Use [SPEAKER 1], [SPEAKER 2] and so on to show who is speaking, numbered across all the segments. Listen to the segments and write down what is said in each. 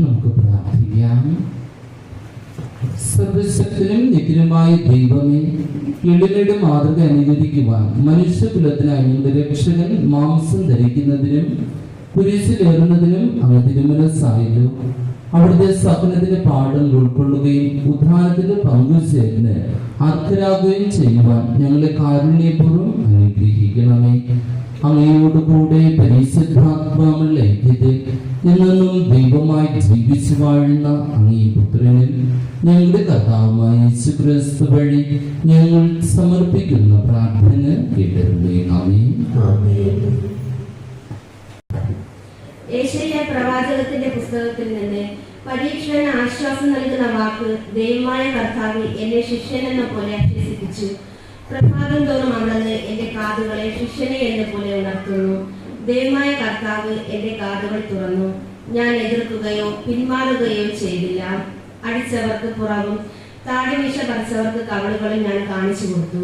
[SPEAKER 1] നമുക്ക് പ്രാർത്ഥിക്കാം. സർവശക്തനും നിത്യനുമായ ദൈവമേ, എളിമയുടെ മാതൃക അനുകരിക്കുവാൻ മനുഷ്യകുലത്തിന് അങ്ങയുടെ രക്ഷകൻ മാംസം ധരിക്കുന്നതിനും കുരിശിലേറുന്നതിനും അങ്ങ് തിരുമനസ്സായല്ലോ. അവിടുത്തെ സഹനത്തിന്റെ പാഠങ്ങൾ ഉൾക്കൊള്ളുകയും ഉദ്ധാനത്തിന്റെ പങ്കുചേർന്ന് അർഹരാകുകയും ചെയ്യുവാൻ ഞങ്ങളെ കാരുണ്യപൂർവ്വം അനുഗ്രഹിക്കണമേ. അങ്ങയോടുകൂടെ പരിശുദ്ധാത്മാവുള്ള ഐക്യത്തിൽ എന്നും ദൈവമായി ജീവിച്ചു വാഴുന്ന അങ്ങേ പുത്രനിൽ ഞങ്ങളുടെ കർത്താവായ യേശുക്രിസ്തു വഴി ഞങ്ങൾ സമർപ്പിക്കുന്ന പ്രാർത്ഥന കേട്ടരുളണമേ.
[SPEAKER 2] യേശയ്യാ പ്രവാചകത്തിന്റെ പുസ്തകത്തിൽ നിന്ന് പരീക്ഷന് ആശ്വാസം നൽകുന്ന വാക്ക്, ദൈവമായ കർത്താവ് എന്നെ ശിഷ്യൻ എന്ന പോലെ അഭ്യസിപ്പിച്ചു. പ്രഭാതം തോറും അവിടുന്ന് എന്റെ കാതുകളെ ശിഷ്യനെ എന്ന പോലെ ഉണർത്തുന്നു. ദൈവമായ കർത്താവ് എന്റെ കാതുകൾ തുറന്നു. ഞാൻ എതിർക്കുകയോ പിന്മാറുകയോ ചെയ്തില്ല. അടിച്ചവർക്ക് പുറവും താടിമീശ പറിച്ചവർക്ക് കവളുകളും ഞാൻ കാണിച്ചു കൊടുത്തു.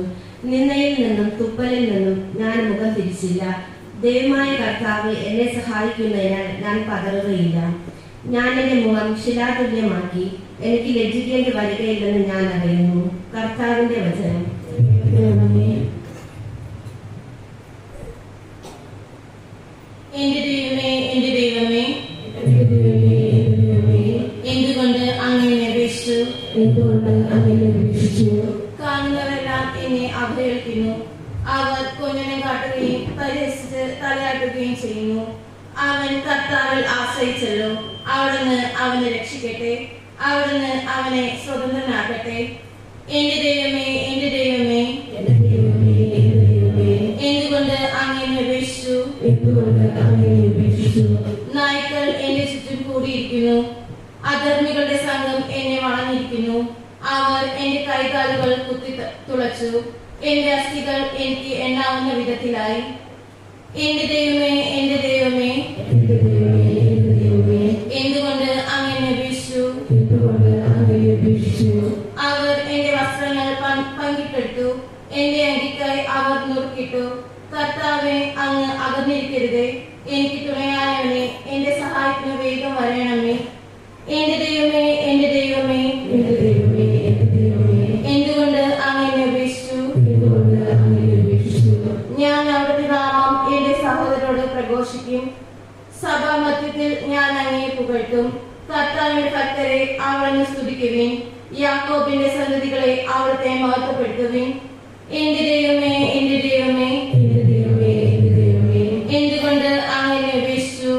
[SPEAKER 2] നിന്നയിൽ നിന്നും തുപ്പലിൽ നിന്നും ഞാൻ മുഖം തിരിച്ചില്ല. ദൈവമായ കർത്താവ് എന്നെ സഹായിക്കുന്നതിനാൽ ഞാൻ പതറുകയില്ല. ഞാൻ എന്റെ മുഖം ശിലാതുല്യമാക്കി. എനിക്ക് ലജ്ജിക്കേണ്ടി വരികയില്ലെന്ന് ഞാൻ അറിയുന്നു. കർത്താവിന്റെ വചനം.
[SPEAKER 3] എന്റെ ദൈവമേ, എന്റെ ദൈവമേ, എന്തുകൊണ്ട് അങ്ങനെ അപേക്ഷിച്ചു? കാണുന്നവരെല്ലാം എന്നെ അവഹേളിക്കുന്നു. അവർ കൊഞ്ഞനം കാട്ടുകയും പരിഹസിച്ച് തലയാട്ടുകയും ചെയ്യുന്നു. അവൻ കർത്താവിൽ ആശ്രയിച്ചല്ലോ. അവിടുന്ന് അവനെ രക്ഷിക്കട്ടെ. അവിടുന്ന് അവനെ സ്വതന്ത്രനാക്കട്ടെ. എന്റെ ദൈവമേ, എന്റെ ദൈവമേ, എന്തുകൊണ്ട് അങ്ങനെ അപേക്ഷിച്ചു? നായ്ക്കൾ എന്റെ ചുറ്റും കൂടിയിരിക്കുന്നു. അധർമ്മികളുടെ സംഘം എന്നെ വളഞ്ഞിരിക്കുന്നു. അവർ എന്റെ കൈകാലുകൾ കുത്തി തുളച്ചു. എന്റെ അസ്ഥികൾ എനിക്ക് എണ്ണാവുന്ന വിധത്തിലായി. എന്റെ ദൈവമേ, എന്റെ ദൈവമേ, എന്തുകൊണ്ട് അങ്ങനെ അപേക്ഷിച്ചു? അവർ എന്റെ വസ്ത്രങ്ങൾ പങ്കിട്ടെടുത്തു. എന്റെ അങ്കിക്കായി അവർ നുറുക്കിട്ടു. കർത്താവെ, അങ്ങ് അകന്നിരിക്കരുതേ. എനിക്ക് തുണയായവനെ, എന്റെ സഹായത്തിന് വേഗം വരണമേ. എന്റെ ദൈവമേ, എന്റെ ദൈവമേ, എന്തുകൊണ്ട് അങ്ങനെ അപേക്ഷിച്ചു? ഞാൻ അവിടുത്തെ നാമം എന്റെ സഹോദരനോട് പ്രഘോഷിക്കും. സഭാമധ്യത്തിൽ ഞാൻ അങ്ങയെ പുകഴ്ത്തും. കർത്താവിന്റെ ഭക്തരെ അവിടുന്ന് സ്തുതിക്കുവിൻ. യാക്കോബിന്റെ സന്തതികളെ അവിടുത്തെ മഹത്വപ്പെടുത്തുവിൻ. എന്റെ ദൈവമേ, എന്റെ ദൈവമേ, എന്തുകൊണ്ട് അങ്ങനെ അപേക്ഷിച്ചു?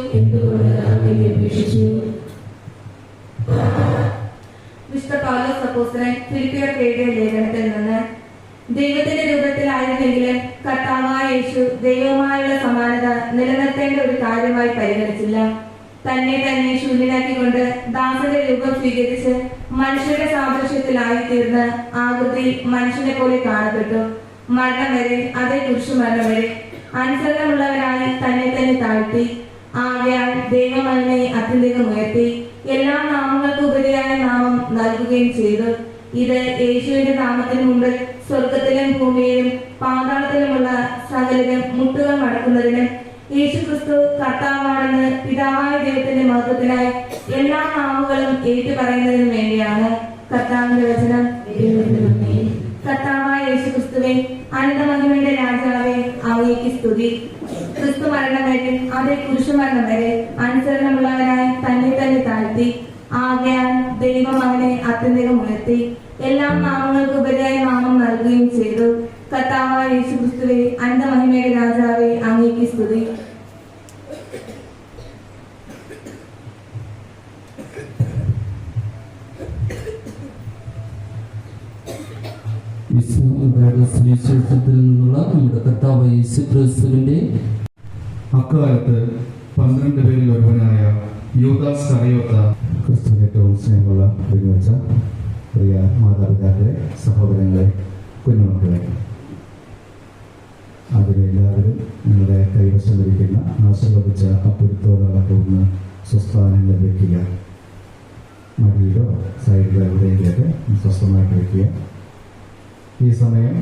[SPEAKER 4] വിശുദ്ധ പൗലോസ് അപ്പോസ്തലൻ ഫിലിപ്പിയർക്ക് എഴുതിയ ലേഖനത്തിൽ നിന്ന്, ദൈവത്തിന്റെ രൂപത്തിലായിരുന്നെങ്കിലും കർത്താവായ യേശു ദൈവവുമായുള്ള സമാനത നിലനിർത്തേണ്ട ഒരു കാര്യമായി പരിഗണിച്ചില്ല. തന്നെ തന്നെ ശൂന്യനാക്കിക്കൊണ്ട് ദാസന്റെ രൂപം സ്വീകരിച്ച് മനുഷ്യരുടെ സാദൃശ്യത്തിലായി തീർന്ന് ആകൃതി മനുഷ്യനെ പോലെ കാണപ്പെട്ടു. മരണം വരെ, അതേ കുരിശുമരണം വരെ അനുസരണമുള്ളവരായി തന്നെ തന്നെ താഴ്ത്തി. ആകയാൽ ദൈവം അവനെ അത്യന്തികം ഉയർത്തി എല്ലാ നാമങ്ങൾക്കും ഉപരിയായ നാമം നൽകുകയും ചെയ്തു. ഇത് യേശുവിന്റെ നാമത്തിന് മുമ്പ് സ്വർഗത്തിലും ഭൂമിയിലും പാതാളത്തിലുമുള്ള സകലരും മുട്ടുകൾ മടക്കുന്നതിനും യേശുക്രിസ്തു കർത്താവാണെന്ന് പിതാവായ ദൈവത്തിന്റെ മഹത്വത്തിനായി എല്ലാ നാമങ്ങളും ഏറ്റുപറയുന്നതിനു വേണ്ടിയാണ്. കർത്താവിന്റെ വചനം. കർത്താവായ യേശുക്രിസ്തുവേ, അനന്തമഹിമയുടെ രാജാവേ, അങ്ങേക്ക് സ്തുതി. ക്രിസ്തു മരണം വരെ, അതേ കുരിശുമരണം വരെ അനുസരണമുള്ളവരായി തന്നെ തന്നെ താഴ്ത്തി. ആകയാൽ ദൈവം അവനെ അത്യന്തികം ഉയർത്തി എല്ലാ നാമങ്ങൾക്കും ഉപരിയായ നാമം നൽകുകയും ചെയ്തു. കർത്താവായ യേശുക്രിസ്തുവേ, അനന്തമഹിമയുടെ രാജാവേ, അങ്ങേക്ക് സ്തുതി.
[SPEAKER 1] സുവിശേഷത്തിൽ നിന്നുള്ള നമ്മുടെ കർത്താവായ യേശുക്രിസ്തുവിന്റെ
[SPEAKER 5] അക്കാലത്ത് 12 പേരിൽ ഒരുവനായ യൂദാസ് കറിയോത്ത, ക്രിസ്തുവിന് ഏറ്റവും സ്നേഹമുള്ള ഒരുമിച്ച പ്രിയ മാതാപിതാക്കളെ, സഹോദരങ്ങളെ, കുഞ്ഞുമക്കളെ, അതിലെല്ലാവരും നിങ്ങളുടെ കൈവശം ലഭിക്കുന്ന ആശീർവദിച്ച അപ്പുറത്തോടൊന്ന് സ്വസ്ഥാനം ലഭിക്കുക. മടിയിലോ സൈഡിലോ എവിടെയെങ്കിലൊക്കെ സ്വസ്ഥമായിട്ട് വയ്ക്കുക. ഈ സമയം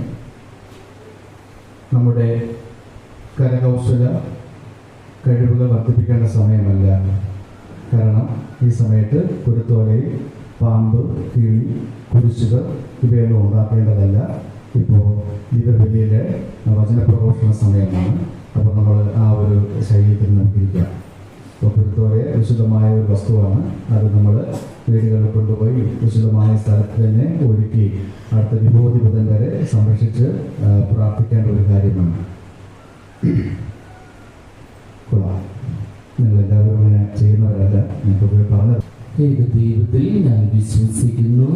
[SPEAKER 5] നമ്മുടെ കരകൗശല കഴിവുകൾ വർദ്ധിപ്പിക്കേണ്ട സമയമല്ല. കാരണം ഈ സമയത്ത് കുരുത്തോലയിൽ പാമ്പ്, കിളി, കുരിശുകൾ ഇവയൊന്നും ഉണ്ടാക്കേണ്ടതല്ല. ഇപ്പോൾ ദീപബലിയിലെ വചനപ്രഘോഷണ സമയമാണ്. അപ്പോൾ നമ്മൾ ആ ഒരു ശൈലിയിൽ നമുക്കിരിക്കാം. അപ്പോൾ കുരുത്തോലയെ വിശുദ്ധമായ ഒരു വസ്തുവാണ്. അത് നമ്മൾ വീടുകളിൽ കൊണ്ടുപോയി വിശുദ്ധമായ സ്ഥലത്ത് തന്നെ ഒരുക്കി അടുത്ത വിഭൂതി ബുധൻ വരെ സംരക്ഷിച്ച് പ്രാർത്ഥിക്കേണ്ട ഒരു കാര്യമാണ്. കൊള്ളാം. നിങ്ങളെല്ലാവരും അങ്ങനെ ചെയ്യുന്നവരല്ല. നിങ്ങൾക്ക് പോയി പറഞ്ഞത്
[SPEAKER 1] ഏക ദൈവത്തിൽ ഞാൻ വിശ്വസിക്കുന്നു.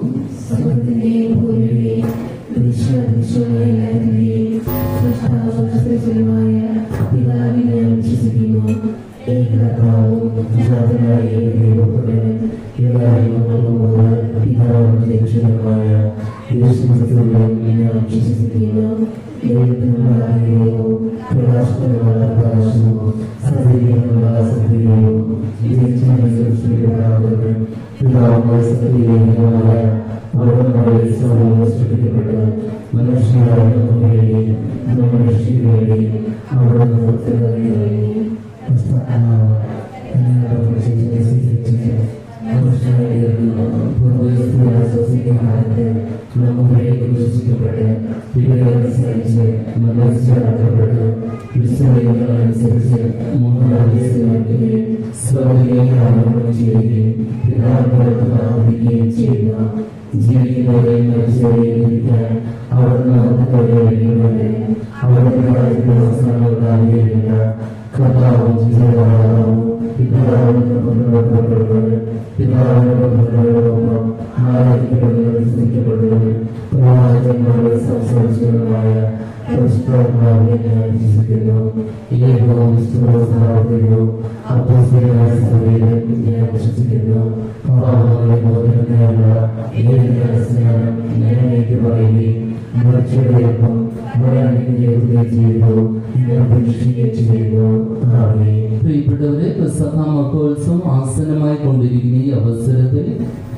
[SPEAKER 1] പ്രിയപ്പെട്ടവരെ, പെസഹ മഹോത്സവം ആസന്നമായി കൊണ്ടിരിക്കുന്ന ഈ അവസരത്തിൽ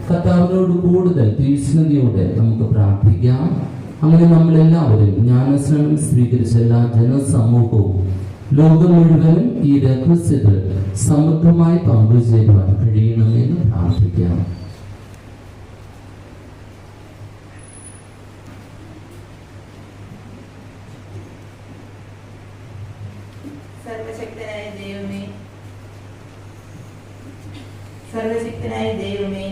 [SPEAKER 1] കർത്താവിനോട് കൂടുതൽ തീക്ഷ്ണതയോടെ നമുക്ക് പ്രാർത്ഥിക്കാം. അങ്ങനെ നമ്മളെല്ലാവരും ജ്ഞാനസ്നാനം സ്വീകരിച്ച എല്ലാ ജനസമൂഹവും ലോകം മുഴുവനും ഈ രഹസ്യത്തിൽ സമൃദ്ധമായി പങ്കുചേരുവാൻ കഴിയണമെന്ന് പ്രാർത്ഥിക്കാം.
[SPEAKER 6] സർവശക്തനായ ദൈവമേ,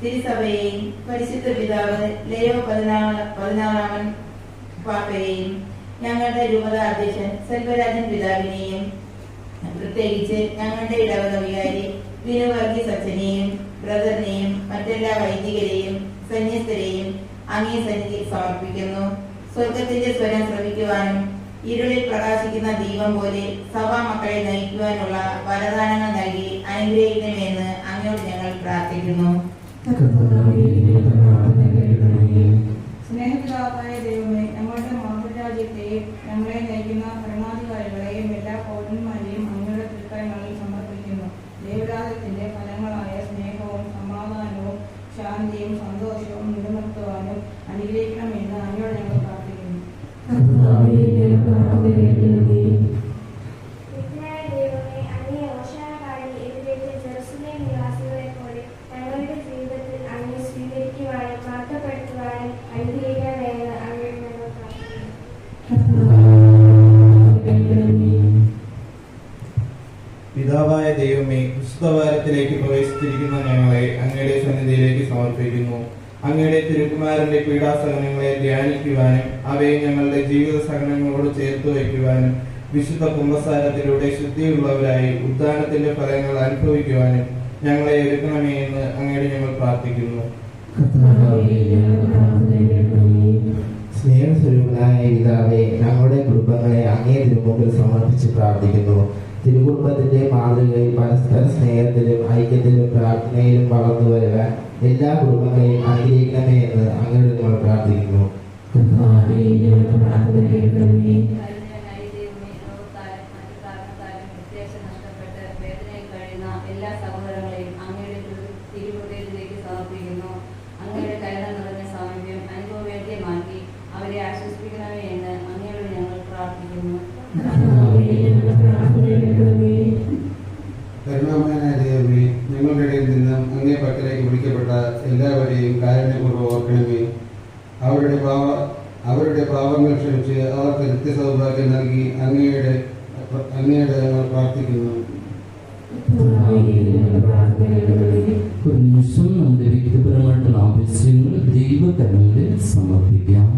[SPEAKER 6] തിരുസഭയെയും പരിശുദ്ധ പിതാവ് ലെയോ 14 പാപ്പയെയും ഞങ്ങളുടെ രൂപത അധ്യക്ഷൻ സെൽവരാജൻ പിതാവിനെയും പ്രത്യേകിച്ച് ഞങ്ങളുടെ ഇടവക വികാരി വിനു വർഗീസ് അച്ഛനെയും ബ്രദറിനെയും മറ്റെല്ലാ വൈദികരെയും സന്യസ്തരെയും അങ്ങേ സന്നിധിയിൽ സമർപ്പിക്കുന്നു. സ്വർഗത്തിന്റെ സ്വരം ശ്രവിക്കുവാനും ഇരുളിൽ പ്രകാശിക്കുന്ന ദീപം പോലെ സഭാ മക്കളെ നയിക്കുവാനുള്ള വരദാനങ്ങൾ നൽകി അനുഗ്രഹിക്കണമെന്ന് അങ്ങോട്ട് ഞങ്ങൾ പ്രാർത്ഥിക്കുന്നു.
[SPEAKER 4] സ്നേഹപിതാവായ ദൈവമേ, ഞങ്ങളുടെ മാതൃരാജ്യത്തെയും ഞങ്ങളെ നയിക്കുന്ന ഭരണാധികാരികളെയും എല്ലാ പൗരന്മാരെയും അങ്ങയുടെ തൃക്കരങ്ങളിൽ സമർപ്പിക്കുന്നു. ദൈവരാജ്യത്തിന്റെ ഫലങ്ങളായ സ്നേഹവും സമാധാനവും ശാന്തിയും സന്തോഷവും നിലനിർത്തുവാനും അനുഗ്രഹിക്കണമെന്ന് അങ്ങോട് ഞങ്ങൾ പ്രാർത്ഥിക്കുന്നു.
[SPEAKER 7] പിതാവായ ദൈവമേ, വിശുദ്ധവാരത്തിലേക്ക് പ്രവേശിച്ചിരിക്കുന്ന ഞങ്ങളെ അങ്ങയുടെ സന്നിധിയിലേക്ക് സമർപ്പിക്കുന്നു. അങ്ങയുടെ തിരുക്കുമാരന്റെ പീഡാസഹനങ്ങളെ ധ്യാനിക്കുവാനും അവയെ ഞങ്ങളുടെ ജീവിത സഹനങ്ങളോട് ചേർത്ത് വയ്ക്കുവാനും വിശുദ്ധ കുംഭസാരത്തിലൂടെ ശുദ്ധിയുള്ളവരായി ഉദ്ധാനത്തിന്റെ ഫലങ്ങൾ അനുഭവിക്കുവാനും ഞങ്ങളെ ഒരുക്കണമേ എന്ന് അങ്ങയുടെ ഞങ്ങൾ പ്രാർത്ഥിക്കുന്നു.
[SPEAKER 8] സ്നേഹസ്വരൂപനായ പിതാവേ, ഞങ്ങളുടെ കുടുംബങ്ങളെ അങ്ങേ തിരുമുമ്പിൽ സമർപ്പിച്ച് പ്രാർത്ഥിക്കുന്നു. തിരുകുടുംബത്തിന്റെ മാതൃകയിൽ പരസ്പര സ്നേഹത്തിലും ഐക്യത്തിലും പ്രാർത്ഥനയിലും വളർന്നു വരുവാൻ എല്ലാ കുടുംബങ്ങളെയും അനുഗ്രഹിക്കണമേ എന്ന് അങ്ങോട്ട് ഞങ്ങൾ പ്രാർത്ഥിക്കുന്നു.
[SPEAKER 9] എല്ലാ സഹോദരങ്ങളെയും അങ്ങയുടെ തിരുഹൃദയത്തിലേക്ക് സമർപ്പിക്കുന്നു. അങ്ങയുടെ കരുണ നിറഞ്ഞ സാമീപ്യം അനുഭവവേദ്യമാക്കി അവരെ ആശ്വസിപ്പിക്കണമേ എന്ന് അങ്ങയോട് ഞങ്ങൾ പ്രാർത്ഥിക്കുന്നു.
[SPEAKER 10] കരുണാമയനായ ദൈവമേ, ഞങ്ങൾ ഞങ്ങളുടെ ഇടയിൽ നിന്ന് അങ്ങേ പക്കലേക്ക് വിളിക്കപ്പെട്ട എല്ലാവരെയും കാരുണ്യപൂർവ്വം ഓർക്കണമേ. അവരുടെ പാപങ്ങൾ ക്ഷമിച്ച് അവർക്ക് നിത്യസൗഭാഗ്യം നൽകി അങ്ങയുടെ ഞങ്ങൾ പ്രാർത്ഥിക്കുന്നു.
[SPEAKER 1] ഒരു നിമിഷം നമ്മുടെ വ്യക്തിപരമായിട്ടുള്ള ആവശ്യങ്ങൾ ദൈവകരങ്ങളിൽ സമർപ്പിക്കാം.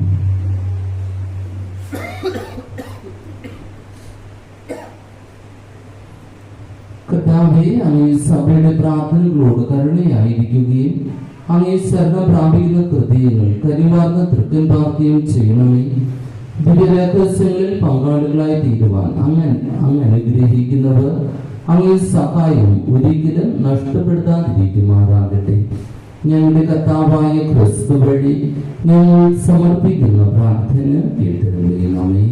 [SPEAKER 1] കർത്താവേ, അങ്ങേ സഭയുടെ പ്രാർത്ഥനകളോട് കരുണയായിരിക്കുകയും അങ്ങേ ശരണം പ്രാപിക്കുന്ന ഹൃദയങ്ങൾ കരിവാർന്ന തൃക്കൻ പാർക്കുകയും ചെയ്യണമേ. ദിവ്യരഹസ്യങ്ങളിൽ പങ്കാളികളായി തീരുവാൻ അങ്ങ് അനുഗ്രഹിക്കുന്നവർ അങ്ങേ സഹായം ഒരിക്കലും നഷ്ടപ്പെടുത്താതിരിക്കുമാറാകട്ടെ. ഞങ്ങളുടെ കർത്താവായ ക്രിസ്തു വഴി ഞങ്ങൾ സമർപ്പിക്കുന്ന പ്രാർത്ഥന കേട്ടരുളണമേ.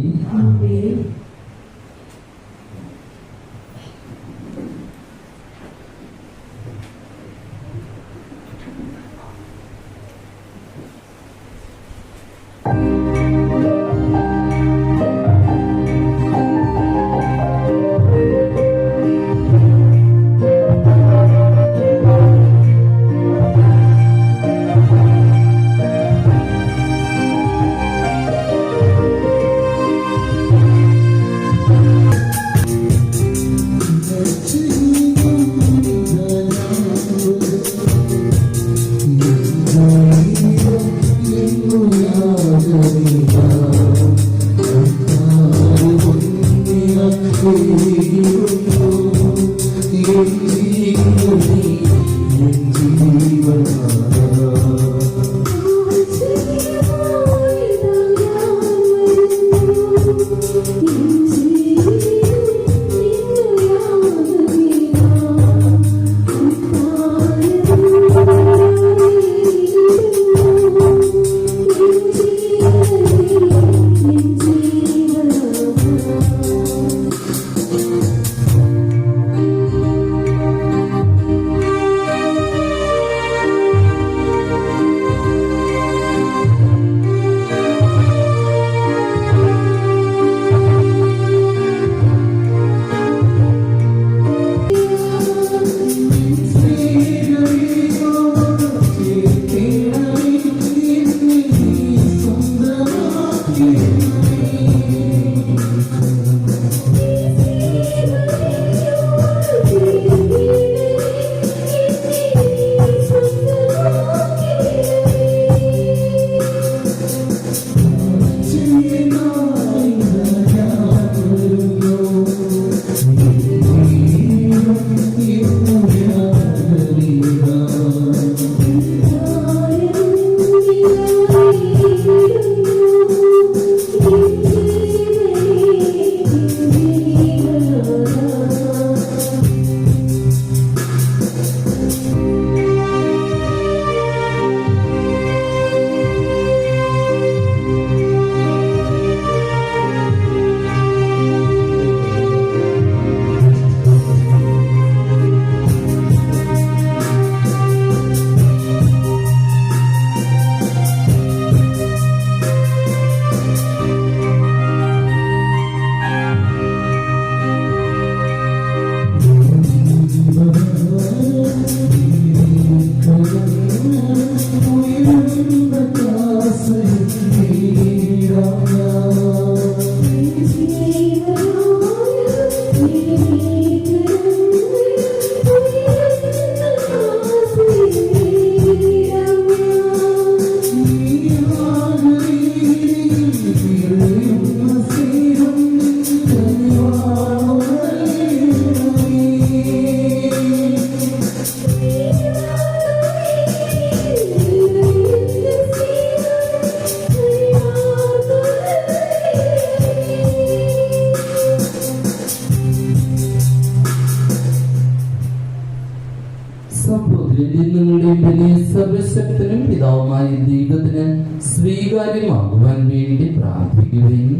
[SPEAKER 1] സർവശക്തനും പിതാവുമായ ദൈവത്തിന് സ്വീകാര്യമാകുവാൻ വേണ്ടി പ്രാർത്ഥിക്കുകയും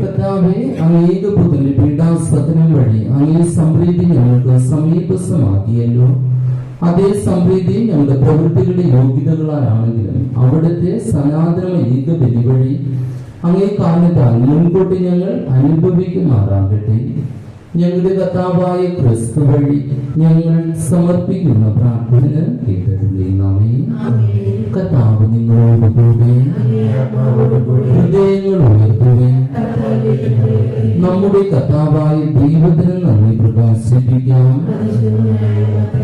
[SPEAKER 1] കർത്താവേ, അങ്ങേക പുത്രന്റെ പീഡാസഹനം വഴി അങ്ങേ സമൃദ്ധി ഞങ്ങൾക്ക് സമീപസ്ഥമാക്കിയല്ലോ. അതേ സമൃദ്ധി ഞങ്ങളുടെ പ്രവൃത്തികളുടെ യോഗ്യതകളാണെങ്കിലും അവിടുത്തെ സനാതന ഏക ബലി വഴി അങ്ങേ കാരണത്താൽ മുൻകൂട്ടി ഞങ്ങൾ അനുഭവിക്കുമാറാകട്ടെ. ഞങ്ങളുടെ കർത്താവായ ക്രിസ്തു വഴി ഞങ്ങൾ സമർപ്പിക്കുന്ന പ്രാർത്ഥന കേട്ടരുളീണമേ. കർത്താവ് നിങ്ങളോടുകൂടെ, ഹൃദയങ്ങൾ ഉയർത്തുവേ. നമ്മുടെ കർത്താവായ ദൈവത്തിന് നന്ദി പ്രകാശിപ്പിക്കാം.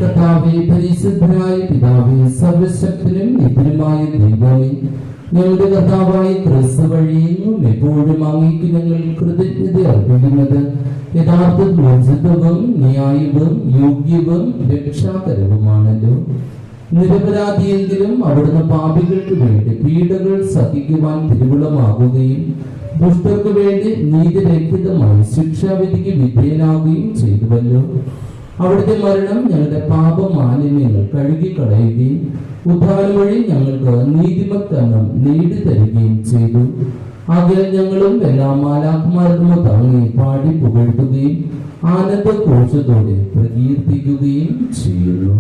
[SPEAKER 1] കർത്താവേ, പരിശുദ്ധനായ പിതാവേ, സർവശക്തനും നിത്യനുമായ ദൈവമേ, ഞങ്ങളുടെ കർത്താവായ ക്രിസ്തു വഴിയും എപ്പോഴും അങ്ങേക്ക് ഞങ്ങൾ കൃതജ്ഞത അർപ്പിക്കുന്നത് യഥാർത്ഥത്തിൽ ഉചിതവും ന്യായവും യോഗ്യവും രക്ഷാകരവുമാണല്ലോ. നിരപരാധിയെങ്കിലും അവിടുന്ന് പാപികൾക്ക് വേണ്ടി പീഡകൾ സഹിക്കുവാൻ തിരുവുളമാകുകയും ദുഷ്ടർക്ക് വേണ്ടി നീതിരഹിതമായി ശിക്ഷാവിധിക്ക് വിധേയനാകുകയും ചെയ്തുവല്ലോ. അവിടുത്തെ മരണം ഞങ്ങളുടെ പാപമാലിന്യങ്ങൾ കഴുകിക്കളയുകയും ഉദ്ധാനം വഴി ഞങ്ങൾക്ക് നീതിമത്വം നേടിത്തരികയും ചെയ്തു. ആകയാൽ ഞങ്ങളും എല്ലാ മാലാഖമാരും തങ്ങി പാടി പുകഴ്ത്തുകയും ആനന്ദഘോഷത്തോടെ പ്രകീർത്തിക്കുകയും ചെയ്യുന്നു.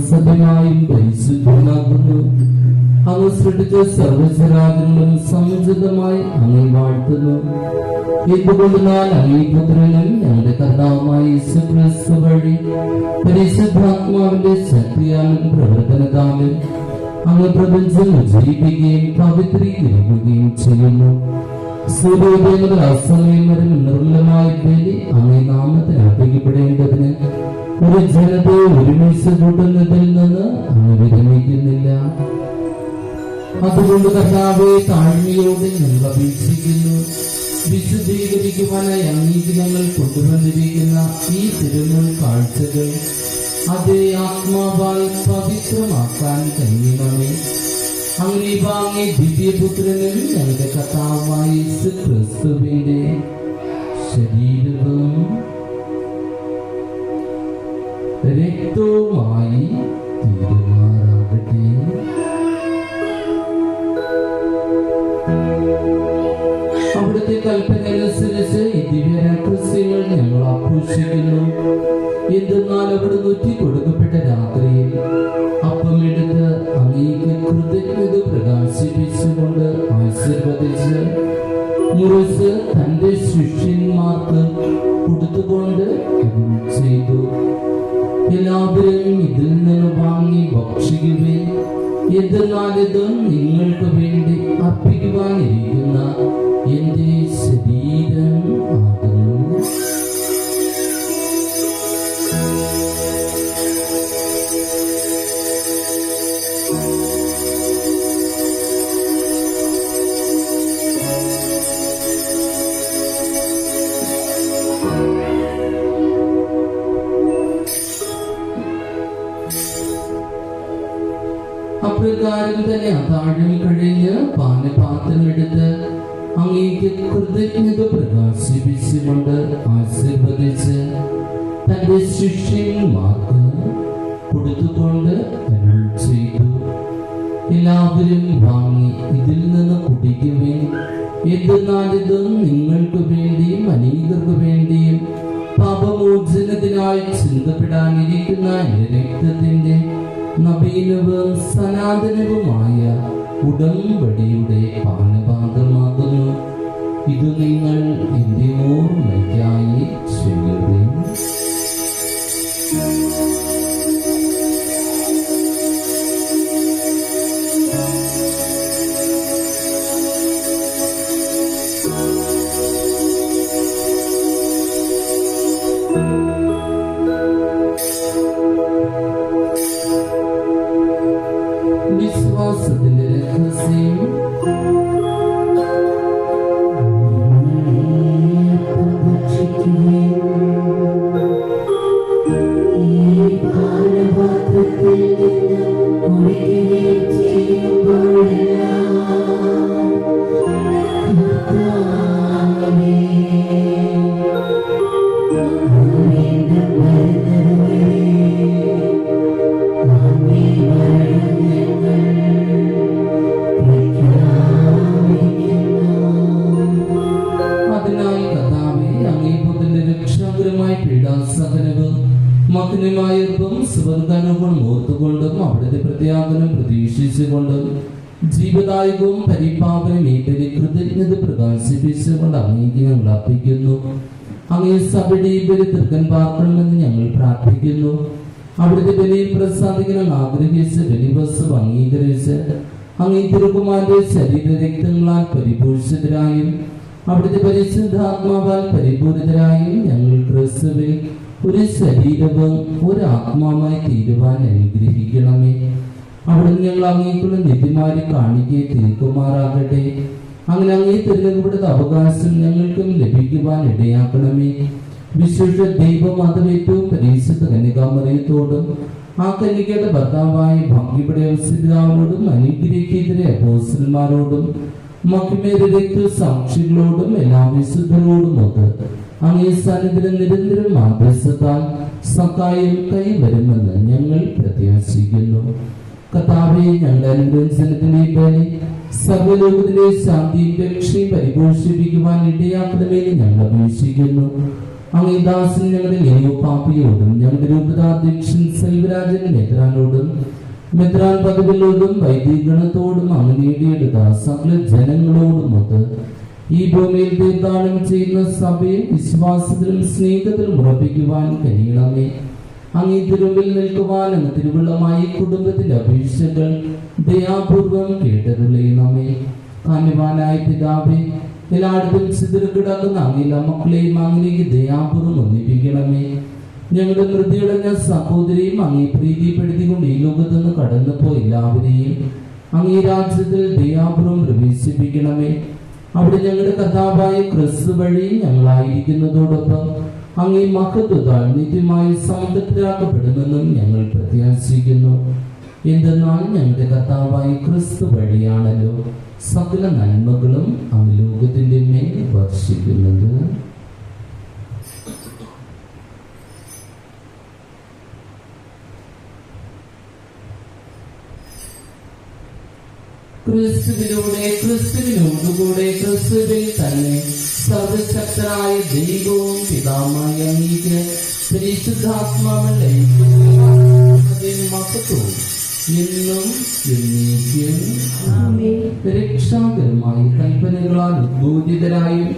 [SPEAKER 1] സത്യമായും പരിശുദ്ധനാകുന്നു. അങ്ങ് സൃഷ്ടിച്ച സർവ്വചരാചരങ്ങളും സമുചിതമായി അങ്ങേ വാഴ്ത്തുന്നു. എന്തുകൊണ്ടെന്നാൽ അങ്ങേ പുത്രനും ഞങ്ങളുടെ കർത്താവുമായ യേശുക്രിസ്തു വഴി പരിശുദ്ധാത്മാവിന്റെ ശക്തിയാലും പ്രവർത്തനത്താലും അങ്ങ് പ്രപഞ്ചം ഉജ്ജീവിക്കുകയും പവിത്രീകരിക്കുകയും ചെയ്യുന്നു. സൂര്യോദയം മുതൽ അസ്തമയം വരെ നിർമ്മലമായ ബലി അങ്ങേ നാമത്തിൽ അർപ്പിക്കപ്പെടേണ്ടതിന് ഒരു ജനതയെ ഒരുമിച്ച് കൂട്ടുന്നതിൽ നിന്ന് അങ്ങ് വിരമിക്കുന്നില്ല. അതുകൊണ്ട് കർത്താവെ, താഴ്മയോടെ ഞങ്ങൾ അപേക്ഷിക്കുന്നു. വിശുദ്ധീകരിക്കുവാനായി അങ്ങേക്ക് ഞങ്ങൾ കൊണ്ടുവന്നിരിക്കുന്ന ഈ തിരുമുൾ കാഴ്ചകൾ അതേ ആത്മാവായി പവിത്രമാക്കാൻ കഴിയണമേ. അങ്ങനെ വാങ്ങിയ ദിവ്യപുത്രനും ഞങ്ങളുടെ കർത്താവായ യേശുക്രിസ്തുവിന്റെ ശരീരവും രക്തവുമായി തീരുമാറാകട്ടെ. അവിടുത്തെ കൽപ്പന അനുസരിച്ച് ഈ ദിവ്യരഹസ്യങ്ങൾ ഞങ്ങൾ ആഘോഷിക്കുന്നു. എന്തെന്നാൽ അവിടുന്ന് ഒറ്റിക്കൊടുക്കപ്പെട്ട രാത്രിയിൽ അപ്പമെടുത്ത് അങ്ങേക്ക് കൃതജ്ഞത പ്രകാശിപ്പിച്ചുകൊണ്ട് ആശീർവദിച്ച് മുറിച്ച് തന്റെ ശിഷ്യന്മാർക്ക് കൊടുത്തുകൊണ്ട് ചെയ്തു. എല്ലാവരും ഇതിൽ നിന്ന് വാങ്ങി ഭക്ഷിക്കുകയും എന്തെന്നാൽ ഇത് നിങ്ങൾക്ക് വേണ്ടി അർപ്പിക്കുവാനിരിക്കുന്ന എന്റെ ശരീരം ആകുന്നു. അപ്രകാരം തന്നെ അത്താഴം കഴിഞ്ഞ് പാനപാത്രമെടുത്ത് അങ്ങേക്ക് കൃതജ്ഞത പ്രകാശിപ്പിച്ചുകൊണ്ട് ആശീർവദിച്ച് തന്റെ ശിഷ്യന്മാർക്ക് കൊടുത്തുകൊണ്ട് അരുൾ ചെയ്തു. എല്ലാവരും വാങ്ങി ഇതിൽ നിന്ന് കുടിക്കുവിൻ. എന്തെന്നാൽ ഇത് നിങ്ങൾക്ക് വേണ്ടിയും അനേകർക്ക് വേണ്ടിയും നിങ്ങൾക്കായി ചിന്തപ്പെടാനിരിക്കുന്ന എന്റെ രക്തത്തിന്റെ നവീനവും സനാതനവുമായ ഉടമ്പടിയുടെ പാനപാത്രമാകുന്നു. ഇത് നിങ്ങൾ എന്റെ ഓർമ്മയ്ക്കായി ചെയ്യുകയും വിശ്വാസത്തിന്റെ രഹസ്യം. മകനുമായർക്കും സുവർഗാനുഭവം ഓർത്തുകൊണ്ടും അവിടുത്തെ പ്രത്യാഗനം പ്രതീക്ഷിച്ചുകൊണ്ടും ജീവദായകവും പരിപാവനം ഏറ്റൊരു കൃതജ്ഞത പ്രകാശിപ്പിച്ചുകൊണ്ട് അങ്ങേക്ക് ഞങ്ങൾ അർപ്പിക്കുന്നു. അങ്ങേ സഭയുടെ ഇവര് തൃക്കൻ പാർക്കണമെന്ന് ഞങ്ങൾ പ്രാർത്ഥിക്കുന്നു. അവിടുത്തെ ബലിയിൽ പ്രസാദിക്കണം ആഗ്രഹിച്ച് ബലിവസ്തു അംഗീകരിച്ച് അങ്ങേ തിരുകുമാരന്റെ ശരീരരക്തങ്ങളാൽ പരിപോഷിതരായും അവിടുത്തെ പരിശുദ്ധാത്മാവാൽ പരിപൂരിതരായും ഞങ്ങൾ ക്രിസ്തുവിൽ ഒരു ശരീരവും ഒരു ആത്മാവായി തീരുവാൻ അനുഗ്രഹിക്കണമേ. അവിടുന്ന് ഞങ്ങൾ അങ്ങേക്കുള്ള നിധിമാരി കാണിക്കെ തീർക്കുമാറാകട്ടെ. അങ്ങനെ അങ്ങേ തിരഞ്ഞെടുപ്പെടുത്ത അവകാശം ഞങ്ങൾക്കും ലഭിക്കുവാൻ ഇടയാക്കണമേ. വിശുദ്ധ ദൈവമതമേറ്റവും പരിശുദ്ധ കന്യകാമറിയത്തോടും ആ കന്യകയുടെ ഭർത്താവായ ഭാഗ്യപടെ ഔസരിതാവിനോടും അനുഗ്രഹിക്കെതിരെ അപ്പോസ്തലന്മാരോടും മഹിമേറിയ രക്തസാക്ഷികളോടും എല്ലാ വിശുദ്ധരോടും ഒത്ത് അങ്ങേ സന്നിധിയിൽ നിരന്തരം മാധ്യസ്ഥത്താൽ സഹായം കൈവരുമെന്ന് ഞങ്ങൾ പ്രത്യാശിക്കുന്നു. കർത്താവേ, ഞങ്ങളുടെ അനുഗ്രഹത്തിലെ ബലി സർവ്വലോകത്തിലെ ശാന്തിയും രക്ഷയും പരിപോഷിപ്പിക്കുവാൻ ഇടയാക്കണമെന്ന് ഞങ്ങൾ അപേക്ഷിക്കുന്നു. അങ്ങേ ദാസൻ ഞങ്ങളുടെ ലിയോ പാപ്പിയോടും ഞങ്ങളുടെ രൂപതാധ്യക്ഷൻ സെൽവരാജൻ മെത്രാനോടും മെത്രാൻ പദവികളോടും വൈദികഗണത്തോടും അങ്ങ് നേടിയെടുത്ത സകല ജനങ്ങളോടുമൊത്ത് ഈ ഭൂമിയിൽ തീർത്ഥാടനം ചെയ്യുന്ന സഭയെ വിശ്വാസത്തിലും സ്നേഹത്തിലും ഉറപ്പിക്കുവാൻ കഴിയണമേ. അങ്ങ് തിരുവിൽ നിൽക്കുവാൻ അങ്ങ് തിരുവുള്ളമായി കുടുംബത്തിന്റെ അപേക്ഷകൾ ദയാപൂർവം കേട്ടരുളയണമേ. കാന്യവാനായ പിതാവേ, എല്ലായിടത്തും ചിതറിക്കിടക്കുന്ന അങ്ങയിലെ മക്കളെയും അങ്ങനെയൊക്കെ ദയാപൂർവം ഒന്നിപ്പിക്കണമേ. ഞങ്ങളുടെ മൃതിയടഞ്ഞ സഹോദരിയും അങ്ങേ പ്രീതിപ്പെടുത്തിക്കൊണ്ട് ഈ ലോകത്ത് നിന്ന് കടന്നപ്പോ എല്ലാവരെയും അങ്ങേ രാജ്യത്തിൽ ദയാപൂർവം പ്രവേശിപ്പിക്കണമേ. അവിടെ ഞങ്ങളുടെ കഥാവായ ക്രിസ്തു വഴി ഞങ്ങളായിരിക്കുന്നതോടൊപ്പം അങ്ങേ മഹത്വത്താൽ നിത്യമായി സംതൃപ്തരാക്കപ്പെടുമെന്നും ഞങ്ങൾ പ്രത്യാശിക്കുന്നു. എന്തെന്നാൽ ഞങ്ങളുടെ കർത്താവായ ക്രിസ്തു വഴിയാണല്ലോ സകല നന്മകളും അങ്ങ് ലോകത്തിന്റെ മേൽ വർഷിക്കുന്നത്. ക്രിസ്തുവിലൂടെ ക്രിസ്തുവിനോടുകൂടെ ക്രിസ്തുവിൽ തന്നെ സർവശക്തനായ ദൈവവും പിതാവായ അങ്ങേക്ക് പരിശുദ്ധാത്മാവന്റെ മഹത്വവും എന്നും എന്നേക്കും രക്ഷാകരമായ കൽപ്പനകളാൽ ഉദ്ബോധിതരായും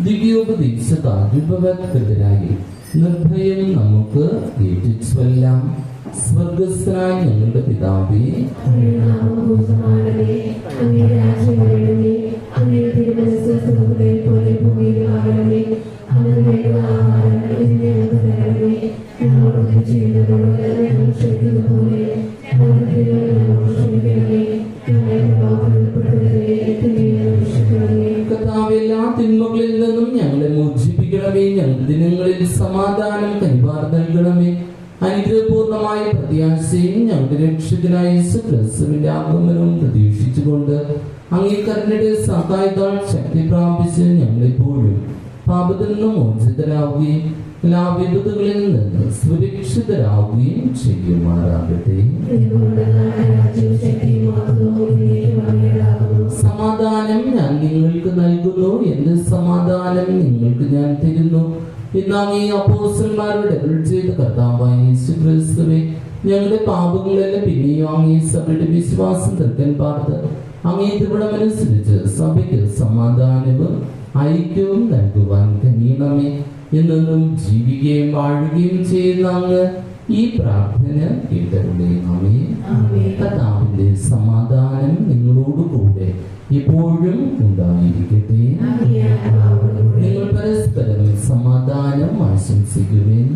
[SPEAKER 1] ദിവ്യോപദേശത്താൽ വിഭവത്കൃതരായും നിർഭയം നമുക്ക് ഏറ്റുചൊല്ലാം. സ്വർഗസ്ഥനായ ഞങ്ങളുടെ പിതാവേ, എല്ലാ തിന്മകളിൽ നിന്നും ഞങ്ങളെ മോചിപ്പിക്കണമേ. ഞങ്ങളുടെ ദിനങ്ങളിൽ സമാധാനം കൈമാറി നൽകണമേ. അനുഗ്രഹപൂർണമായ പ്രത്യാശയും ഞങ്ങളുടെ രക്ഷകനായ യേശുക്രിസ്തുവിന്റെ ആഗമനവും പ്രതീക്ഷിച്ചുകൊണ്ട് അങ്ങേ കരുണയുടെ സഹായത്താൽ ശക്തി പ്രാപിച്ച് ഞങ്ങളെപ്പോഴും പാപത്തിൽ നിന്ന് മോചിതരാവുകയും എല്ലാ വിപത്തുകളിൽ നിന്ന് സുരക്ഷിതരാവുകയും ചെയ്യുമാറാകട്ടെ. സമാധാനം ഞാൻ നിങ്ങൾക്ക് നൽകുന്നു, എന്റെ സമാധാനം നിങ്ങൾക്ക് ഞാൻ തരുന്നു. ഇന്നാണ് ഈ അപ്പോസ്തലന്മാരുടെ ചെയ്ത കർത്താവായ യേശുക്രിസ്തുവേ, ഞങ്ങളുടെ പാപങ്ങളെല്ലാം പിന്നെയും അങ്ങേ സഭയുടെ വിശ്വാസം തീർക്കാൻ പാർത്ത് അങ്ങേ തിരുവിടമനുസരിച്ച് സഭയ്ക്ക് സമാധാനവും ഐക്യവും നൽകുവാൻ കഴിയണമേ. എന്നും ജീവിക്കുകയും വാഴുകയും ചെയ്യുന്ന അങ്ങ് ഈ പ്രാർത്ഥന കേട്ടരുളേണമേ. കർത്താവിന്റെ സമാധാനം നിങ്ങളോടുകൂടെ എപ്പോഴും ഉണ്ടായിരിക്കട്ടെ. നിങ്ങൾ പരസ്പരം സമാധാനം ആശംസിക്കുവിൻ.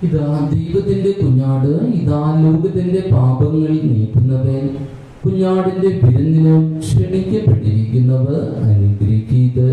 [SPEAKER 1] ഇതാ ദൈവത്തിന്റെ കുഞ്ഞാട്, ഇതാ ലോകത്തിന്റെ പാപങ്ങൾ നീക്കുന്നവൻ. കുഞ്ഞാടിന്റെ വിരുന്നിന് ക്ഷണിക്കപ്പെട്ടിരിക്കുന്നവർ അനുഗ്രഹിക്കത്.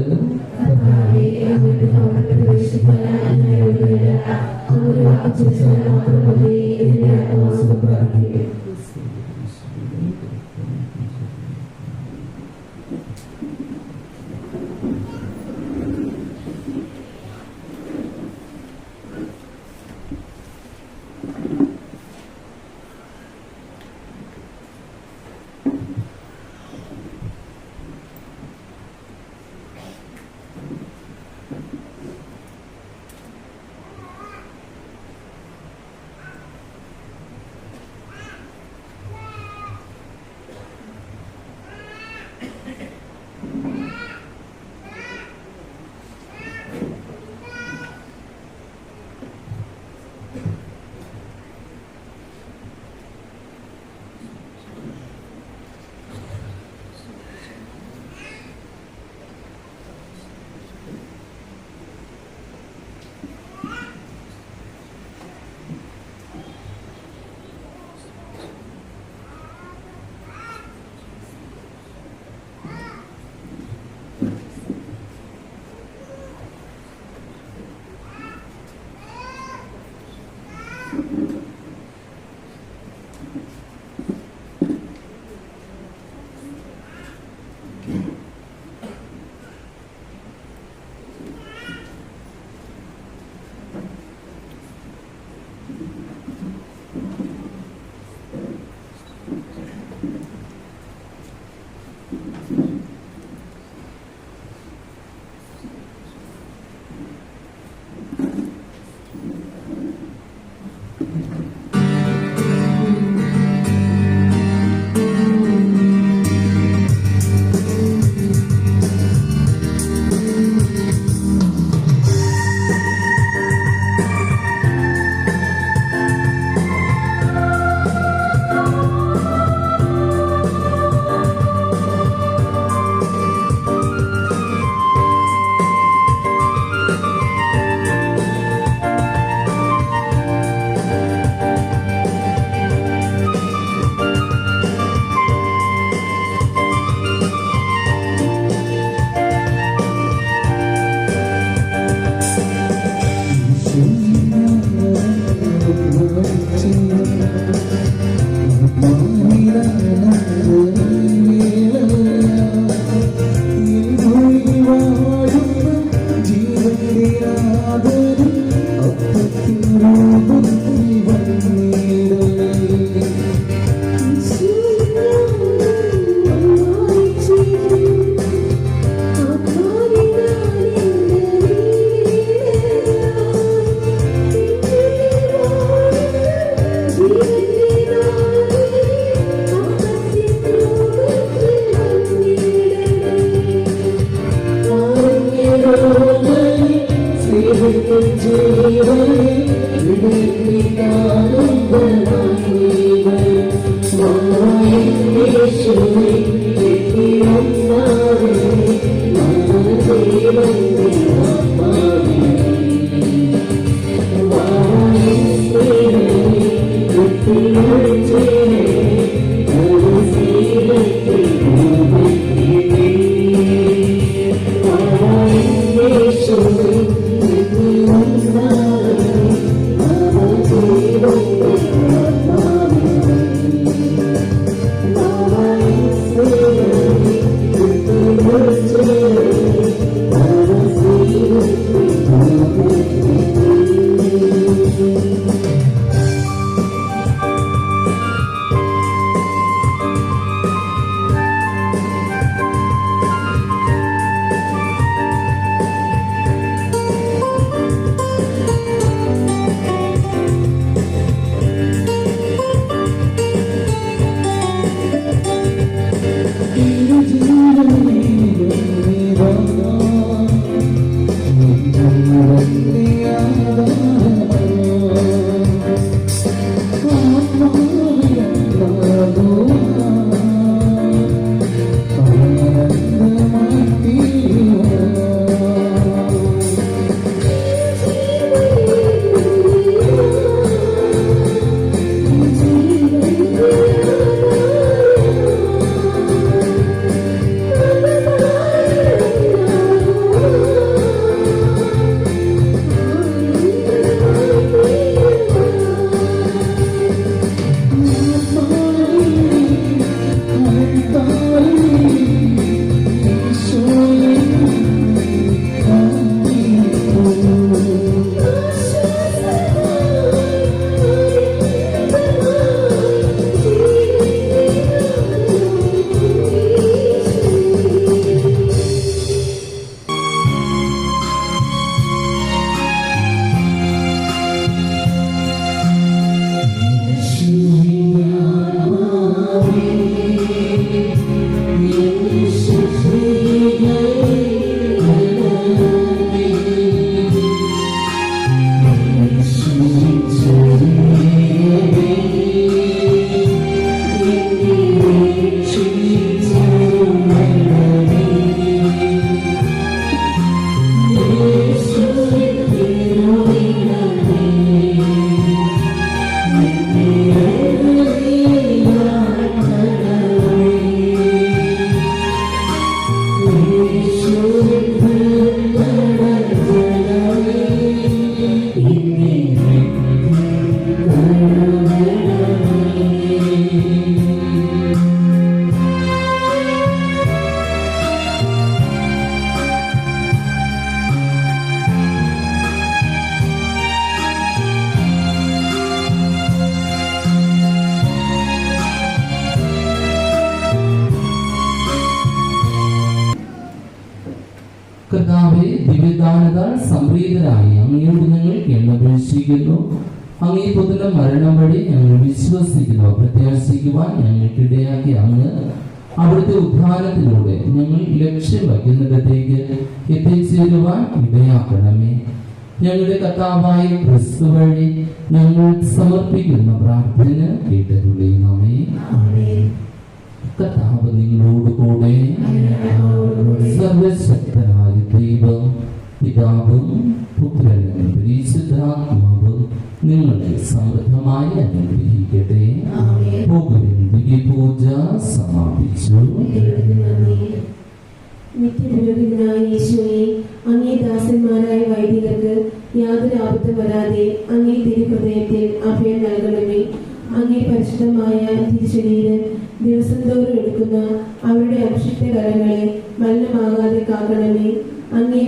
[SPEAKER 1] കർത്താവെ, ദിവ്യദാനത്താൽ സംപ്രീതരായി അങ്ങയോട് ഞങ്ങൾ എണ്ണപേക്ഷിക്കുന്നു. അങ്ങേ പുത്രന്റെ മരണം വഴി ഞങ്ങൾ വിശ്വസിക്കുന്നു. പ്രത്യാശിക്കുവാൻ ഞങ്ങൾക്കിടയാക്കി അങ്ങ് അവിടുത്തെ ഉദ്ധാനത്തിലൂടെ ഞങ്ങൾ ലക്ഷ്യം വയ്ക്കുന്നിടത്തേക്ക് എത്തിച്ചേരുവാൻ ഇടയാക്കണമേ. ഞങ്ങളുടെ കർത്താവായ ക്രിസ്തു വഴി ഞങ്ങൾ സമർപ്പിക്കുന്ന പ്രാർത്ഥന കേട്ടരുളേണമേ. കർത്താവ് നിങ്ങളോട് കൂടെ. സർവശക്തനായ ദൈവം പിതാവും പുത്രനും പരിശുദ്ധാത്മാവും നിങ്ങളെ സമൃദ്ധമായി അനുഗ്രഹിക്കട്ടെ. പോകുവിൻ. ദിവ്യപൂജ സമാപിച്ചു.
[SPEAKER 2] നിത്യപുരോഹിതനായ യേശുവേ, അങ്ങേ ദാസന്മാരായ വൈദികർക്ക് യാതൊരു ആപത്തും വരാതെ അങ്ങേ തിരുഹൃദയത്തിൽ അഭയം നൽകണമേ. അങ്ങേ പരിശുദ്ധമായ തിരുശരീരം ദിവസം തോറും എടുക്കുന്ന അവരുടെ അഭിഷിക്ത കരങ്ങളെ മലിനമാകാതെ കാക്കണമേ. അങ്ങേ